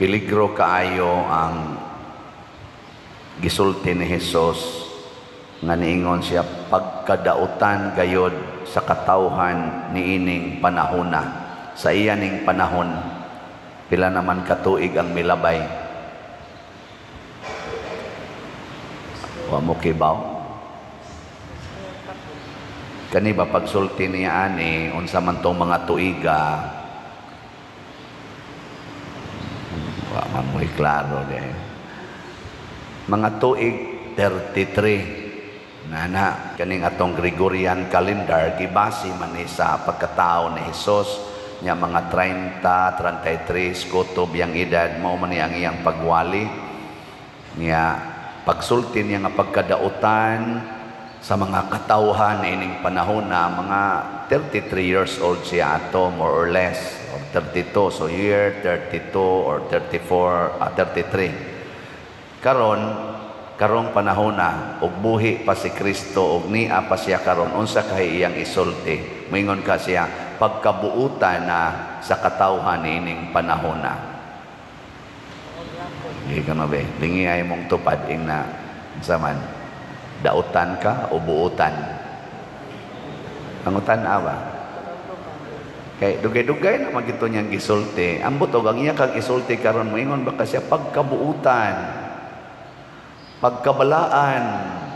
Peligro kaayo ang gisulti ni Hesus nga niingon siya pagkadautan gayod sa katawhan niining panahona. Sa iyaning panahon, pila naman katuig ang milabay. Wa mo kibaw? Kani ba pagsulti niya ani unsa man tong mga tuiga? Wa man mo klaro de. Mga tuig 33 nana kaning atong Gregorian calendar gibase man ni sa pagkatao ni Hesus nya mga 30, 33 kutob yang edad mao man ang iyang pagwali niya pagsulti niya nga pagkadautan sa mga katawhan ining panahon na mga 33 years old siya ato more or less or 32 so year 32 or 34 33 karong panahon na ug buhi pa si Kristo ug nia pa siya karon unsa kay iyang isulti moingon ka siya pagkabuutan na sa katawhan ining panahon na di ka mabe lingi ay mong tupad ing na zaman dautan ka o buutan ang utan awa kay dugay-dugay na magito niyang gisulti ambot og ang iya kang isulti karon moingon ba ka siya pagkabuutan pagkabalaan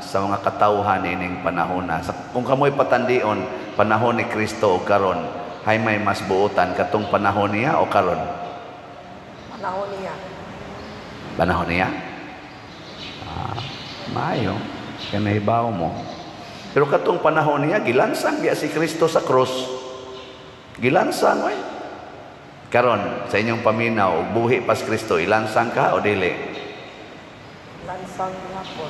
sa mga katawhan ining panahon na. Kung kamoy patandion, panahon ni Kristo o karon, hay may mas buutan katong panahon niya o karon? Panahon niya. Panahon niya? Maayo. Kanahibaw mo. Pero katong panahon niya, gilansang biya si Kristo sa krus. Gilansang, way. Karon, sa inyong paminaw, buhi pas Kristo, ilansang ka o dili? Lansang hapon.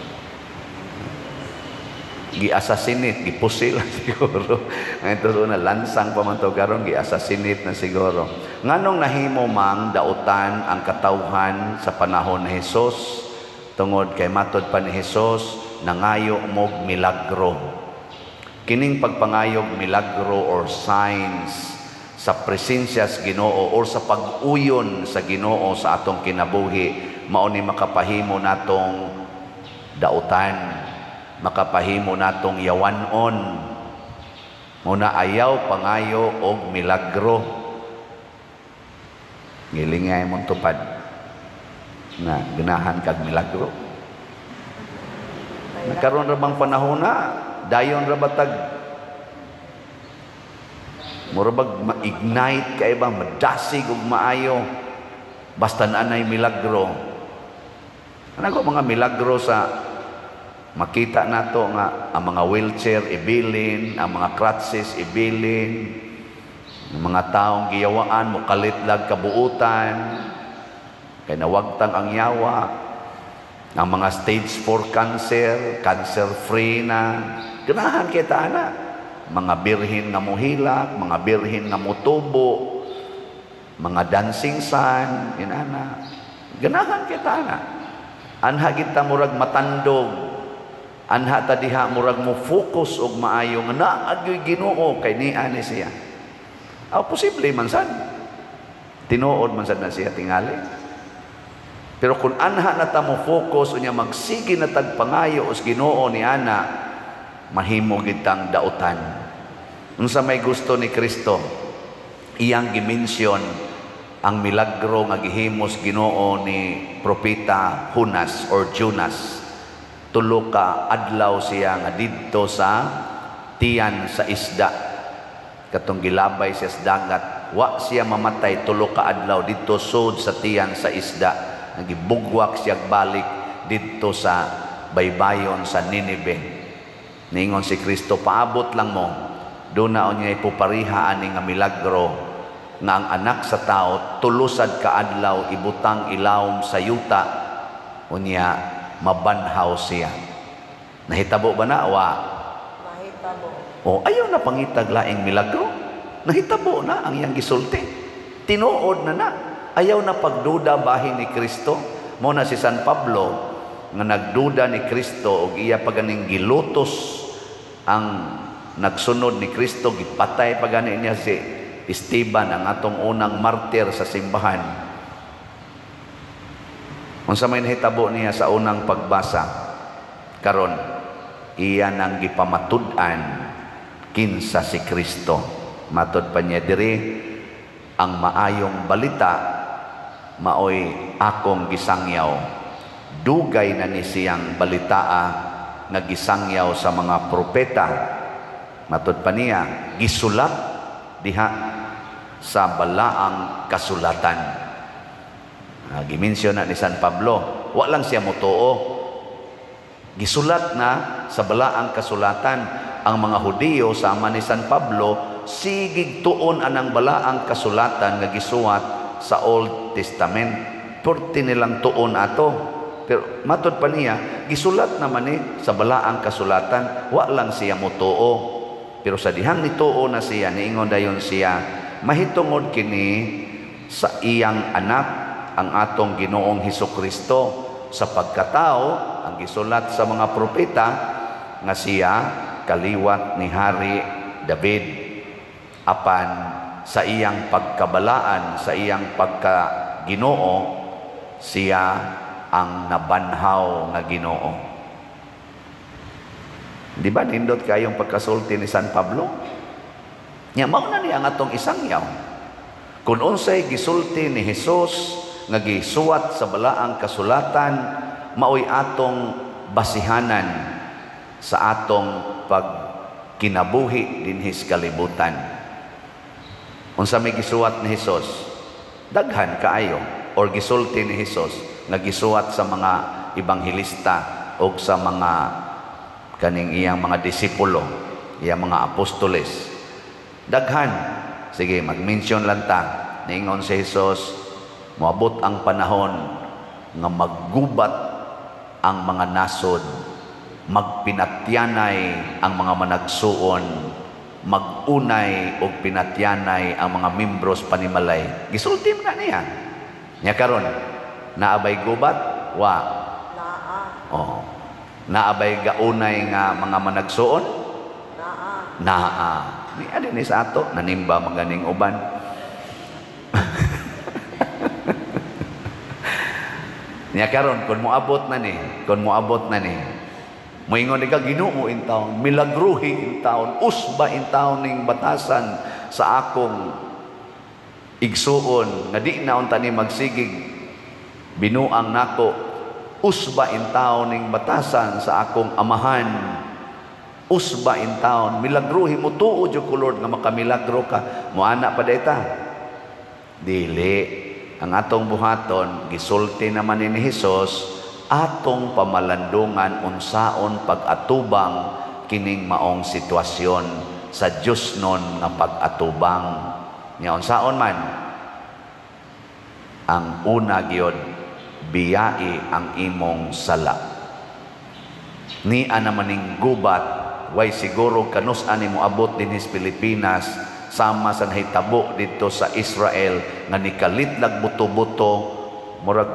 Gi-assassinate, gipusil siguro. Ngayon to na lansang pa man to karon gi-assassinate na siguro. Nganong nahimo mang dautan ang katawhan sa panahon ni Hesus tungod kay matod pa ni Hesus nangayo mog milagro. Kining pagpangayog milagro or signs sa presensya sa Ginoo or sa pag-uyon sa Ginoo sa atong kinabuhi mao ni makapahimo natong dautan, makapahimo natong yawanon. Muna ayaw pangayo og milagro. Ngilingay mong tupad na ganahan kag milagro. Nagkaroon ra bang panahon na dayon ra batag murabag ma-ignite kay ba madasig og maayo basta naanay milagro. Ano mga milagro sa makita nato nga ang mga wheelchair ibilin, ang mga crutches ibilin, ang mga taong giyawaan mo kalitlag kabuutan, kay nawagtang ang yawa, ang mga stage 4 cancer, cancer free na, ganahan kita na, mga birhin nga muhilak, mga birhin nga mutubo, mga dancing sun, inana, ganahan kita na. Anha kita murag matandog, anha ta diha murag mo focus og maayo nga naagyoy Ginoo kay niya ni siya. Posible man sad. Tinuod man sad na siya tingali. Pero kung anha na ta mo focus unya magsige na tagpangayo os Ginoo ni ana, mahimo gid tang dautan. Unsa may gusto ni Kristo, iyang gimensyon ang milagro nga gihimos Ginoo ni propeta Jonas or Jonas. Tulo ka adlaw siya nga didto sa tiyan sa isda. Katong gilabay siya sa dagat, wa siya mamatay tulo ka adlaw didto sud sa tiyan sa isda. Nagibugwak siya balik didto sa baybayon sa Ninive. Ningon si Kristo, paabot lang mo. Doon na niya ipupariha ani nga milagro nga ang anak sa tao tulusad kaadlaw ibutang ilawom sa yuta unya mabanhaw siya. Nahitabo ba na wa? Nahitabo. Ayaw na pangitag laing milagro. Nahitabo na ang iyang gisulti. Tinuod na. Ayaw na pagduda bahin ni Kristo. Mo na si San Pablo nga nagduda ni Kristo og iya paganing gilutos ang nagsunod ni Kristo, gipatay pagani niya si Esteban, ang atong unang martir sa simbahan. Unsa may nahitabo niya sa unang pagbasa karon, iya nang gipamatud-an kinsa si Kristo. Matud pa niya diri, ang maayong balita maoy akong gisangyaw. Dugay na ni siyang balitaa nga gisangyaw sa mga propeta. Matud pa niya, gisulat diha sa balaang kasulatan. Gimensyon na ni San Pablo, wa lang siya motuo. Gisulat na sa balaang kasulatan. Ang mga Hudiyo sama ni San Pablo sigig tuon anang balaang kasulatan nga gisuwat sa Old Testament. Purti nilang tuon ato. Pero matud pa niya, gisulat naman sa balaang kasulatan, wa lang siya motuo. Pero sa dihang nituo na siya, niingon dayon siya, mahitungod kini sa iyang anak, ang atong Ginoong Hesukristo, sa pagkatao, ang gisulat sa mga propeta, nga siya kaliwat ni Hari David, apan sa iyang pagkabalaan, sa iyang pagkaginoo, siya ang nabanhaw nga Ginoo. Di ba nindot kayong pagkasulti ni San Pablo? Nya mao na niya ang atong isangyaw. Kung unsay gisulti ni Hesus nga gisuwat sa balaang kasulatan, maoy atong basihanan sa atong pagkinabuhi dinhi sa kalibutan. Unsa may gisuwat ni Hesus? Daghan kaayo, or gisulti ni Hesus nga gisuwat sa mga ibanghilista o sa mga kaning iyang mga disipulo, iyang mga apostoles. Daghan. Sige, mag-mention lang ta. Niingon si Hesus, moabot ang panahon nga maggubat ang mga nasod, magpinatyanay ang mga managsuon, magunay o pinatyanay ang mga membros panimalay. Gisulti na niya. Nya karon, naabay gubat? Wa. Naa. Oh. Naabay gaunay nga mga managsuon? Naa. Naa. Ni adin ni sa ato nanimba maganing uban. Nya karon kun moabot na ni, moingon di ka Ginoo in taon, milagruhi in taon, usba in taon ning batasan sa akong igsuon nga di na unta ni magsigig binuang nako, usba in taon ning batasan sa akong amahan, usba in taon, milagruhi mo tuo jud ko Lord nga makamilagro ka. Moana pa dayta? Dili. Ang atong buhaton, gisulti naman ni Hesus, atong pamalandungan unsaon pag-atubang kining maong sitwasyon sa Dios nun nga pag-atubang. Nya unsaon man? Ang una gyud, biyai ang imong sala. Ni anamaning gubat, way siguro kanus-an mo abot din his Pilipinas, sama sa nahitabo dito sa Israel nga nikalitlag buto-buto, murag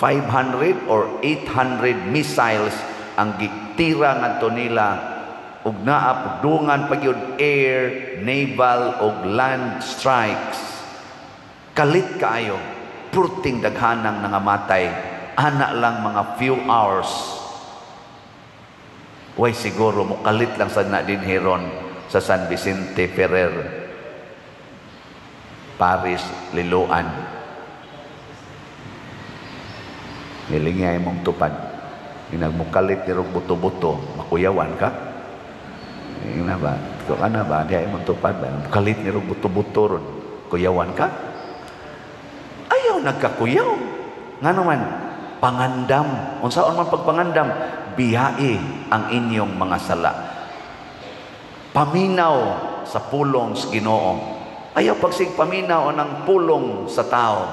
500 or 800 missiles ang gitira ngadto nila, ug naa pagdungan pagyud air, naval ug land strikes. Kalit kaayo, purting daghanang nangamatay, ana lang mga few hours. Way siguro mukalit lang sad na din hiron sa San Vicente Ferrer, Paris, Liloan. Nilingay mong tupad. Inagmukalit ni rog buto-buto, makuyawan ka? Ina ba? Ito ka na ba? Di ay mong tupad ba? Mukalit ni rog buto-buto ron, kuyawan ka? Ayaw nagkakuyaw. Nga naman, pangandam. Unsaon man pagpangandam? Biyai ang inyong mga sala. Paminaw sa pulong sa Ginoo. Ayaw pagsig paminaw ng pulong sa tao.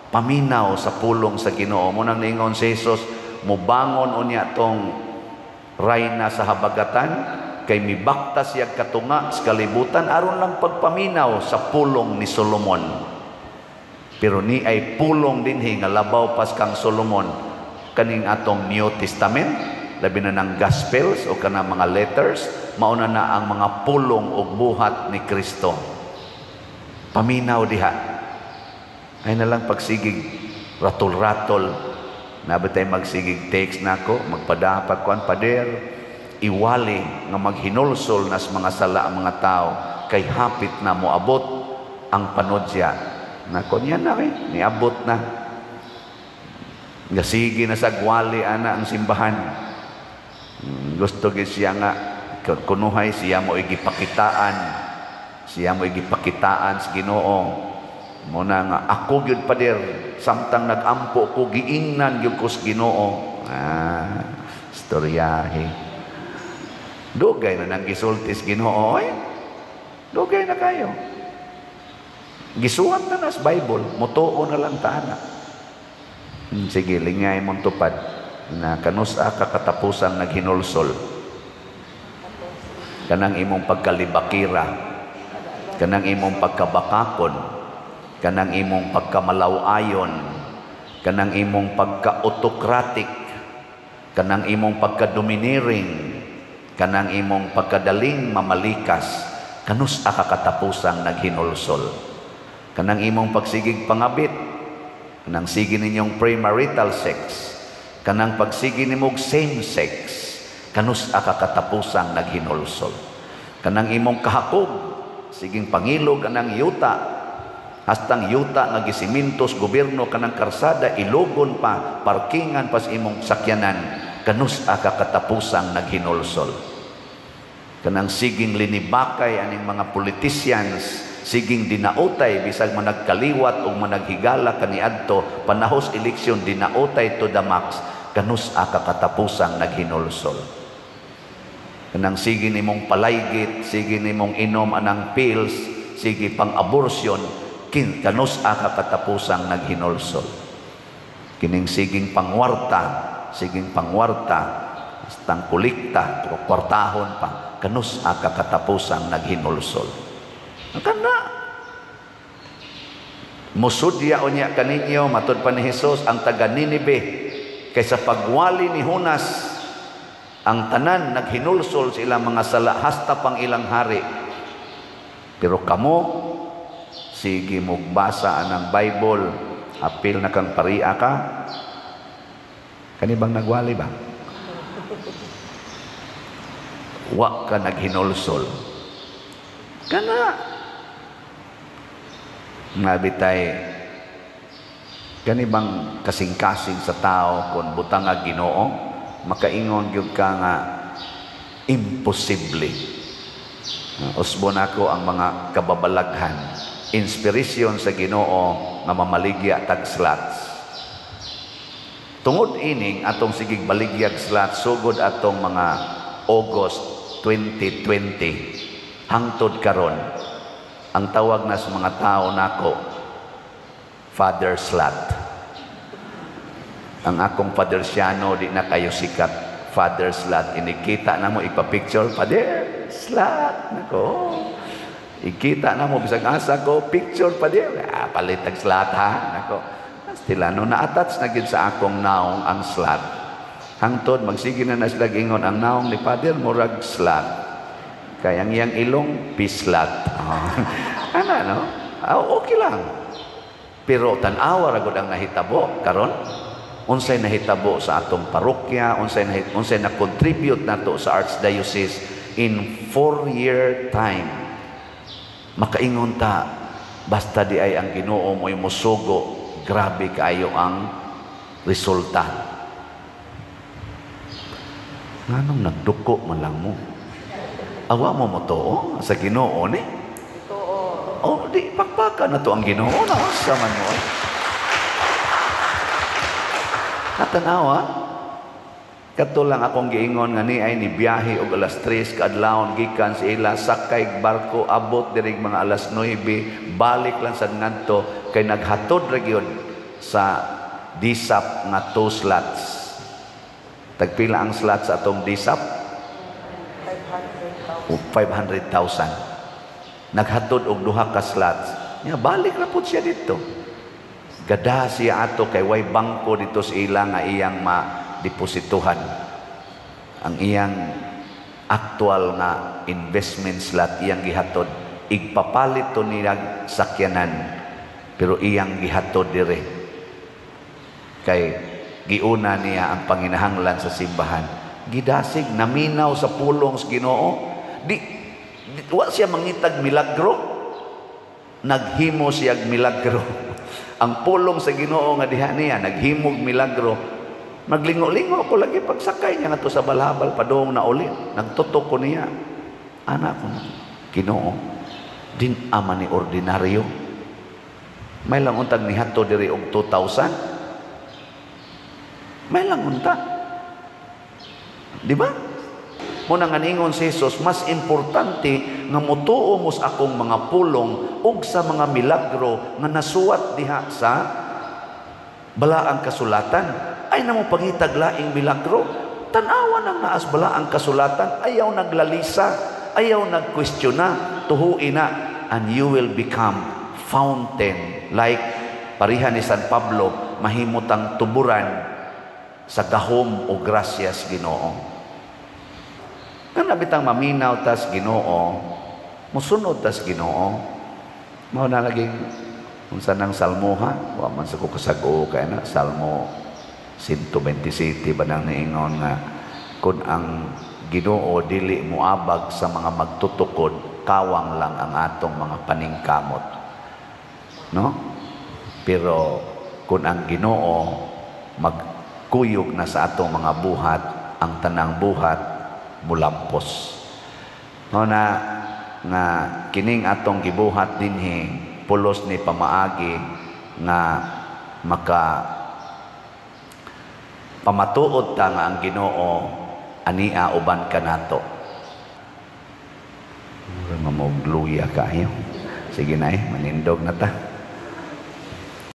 Paminaw sa pulong sa Ginoo. Munang niingon si Jesus, mubangon unya tong rayna sa habagatan, kay mibakta siya katunga sa kalibutan, aron lang pagpaminaw sa pulong ni Solomon. Pero ni ay pulong dinhi nga labaw pas kang Solomon, kaning atong New Testament, labi na ng Gospels o kanang mga letters, mauna na ang mga pulong o buhat ni Kristo. Paminaw diha. Ay na lang pagsigig, ratol-ratol, Nabitay magsigig text nako, magpadapat kuan pader, iwali nga maghinulsol nas mga sala ang mga tao kay hapit na moabot ang panodya. Nako niya na niabot na. Gasigi na sa gwali ana ang simbahan. Gusto gid siya nga kunuhay siya mo igipakitaan. Siya mo igipakitaan sa Ginoo. Muna nga ako gyud pader samtang nagampo ko giingnan gyud ko sa Ginoo. Istoryahe. Dugay na nang gisultis Ginoo oy. Dugay na kayo. Gisuwat na nas Bible, mutuo na lang taana. Sige, lingay mong tupad na kanusa ka katapusang naghinulsol. Kanang imong pagkalibakira, kanang imong pagkabakakon, kanang imong pagkamalaw-ayon, kanang imong pagka-autocratic, kanang imong pagka-domineering, kanang imong pagkadaling mamalikas, kanus akakatapusang naghinulsol. Kanang imong pagsigig pangabit, kanang sige ninyong premarital sex, kanang pagsige nimog same sex, kanus akakatapusang naghinulsol. Kanang imong kahakog, siging pangilog kanang yuta, hastang yuta nga gisimintos gobyerno kanang karsada ilogon pa parkingan pas imong sakyanan, kanus akakatapusang naghinulsol. Kanang siging linibakay aning mga politicians, siging dinautay bisag managkaliwat o managhigala kaniadto panahos eleksyon dinautay to the max, kanus akakatapusang naghinulsol. Kanang sige nimong palaygit, sige nimong inom anang pills, sige pang abortion, kanus akakatapusang naghinulsol. Kining siging pangwarta, hastang kulikta o kwartahon pa, kanus akakatapusang naghinulsol. Kana musudya unya kaninyo matud pa ni Hesus ang taga Ninive kaysa pagwali ni Hunas ang tanan naghinulsol sa ilang mga sala hasta pang ilang hari. Pero kamo sige mugbasa anang Bible, apil na kang paria ka. Kani bang nagwali ba? Wa ka naghinulsol. Kana nabitay kani bang kasing-kasing sa tao kung butang nga Ginoo, makaingon gyud ka nga imposible. Usbon ako ang mga kababalaghan, inspirasyon sa Ginoo nga mamaligya tag slots. Tungod ining atong sigig baligyag slots sugod atong mga August 2020 hangtod karon, ang tawag na sa mga tao nako Father Slut. Ang akong Fathersiano di na kayo sikat, Father Slut. Inikita na mo ipapicture, Father Slut nako. Ikita na mo bisag asa ko picture Father, palit ang slut ha nako. Stilano na-attach na gid sa akong naong ang slut. Hangtod magsige na sila gingon ang naong ni Father murag slut. Kaya ang iyang ilong, pislat. Ano, no? Okay lang. Pero tanawa ragod ang nahitabo. Karon, unsay nahitabo sa atong parokya, unsay na-contribute nato sa Archdiocese in 4-year time. Makaingon ta, basta di ay ang Ginoo mo'y musugo, grabe kayo ang resulta. Nganong nagduko man lang mo? Awa mo to sa Ginoo ni? Oh, di pakpaka na to ang Ginoo na sa man mo. Natanawa, kato lang akong giingon nga ni ay ni biyahe og alas 3 kaadlawon gikan sa ila sakay barko abot diri mga alas 9 balik lang sa ngadto kay naghatod ra gyud sa disap nga 2 slots. Tagpila ang slots sa atong disap? 500,000. Naghatod og 2 ka slots. Nya balik ra pud siya dito. Gada siya ato kay way bangko dito sa ila nga iyang ma-deposituhan. Ang iyang actual nga investment slot iyang gihatod. Igpapalit to niya sakyanan pero iyang gihatod dire. Kay giuna niya ang panginahanglan sa simbahan. Gidasig, naminaw sa pulong sa Ginoo. Wa siya mangitag milagro, naghimo siya milagro. Ang pulong sa Ginoo nga diha niya, naghimog milagro. Maglingo-lingo ko lagi pagsakay niya nga to sa balhabal, padong na ulit. Nagtutok ko niya. Anak ko na, Ginoo, din ama ni ordinaryo. May lang untag ni hato diri og 2,000. May lang unta. Di ba? Muna nga ningon si Jesus, mas importante nga mutuo mo sa akong mga pulong ug sa mga milagro nga nasuwat diha sa balaang kasulatan. Ay namo pangitag laing milagro. Tanawan ang naas balaang kasulatan, ayaw naglalisa, ayaw nagkwestiona, tuhuin na, and you will become fountain. Like parihan ni San Pablo, mahimutang tuburan sa gahom o grasyas Ginoo. Nga nabitang maminaw tas Ginoo, musunod tas Ginoo. Mao na laging unsa nang salmoha, wa man sa ko kasag-o kay na Salmo 127 ba nang niingon nga kun ang Ginoo dili moabag sa mga magtutukod, kawang lang ang atong mga paningkamot. No? Pero kung ang Ginoo magkuyog na sa atong mga buhat, ang tanang buhat mulampos. No na nga kining atong gibuhat dinhi pulos ni pamaagi nga maka pamatuod ta nga ang Ginoo ania uban kanato. Mamugluya kayo. Sige na manindog na ta.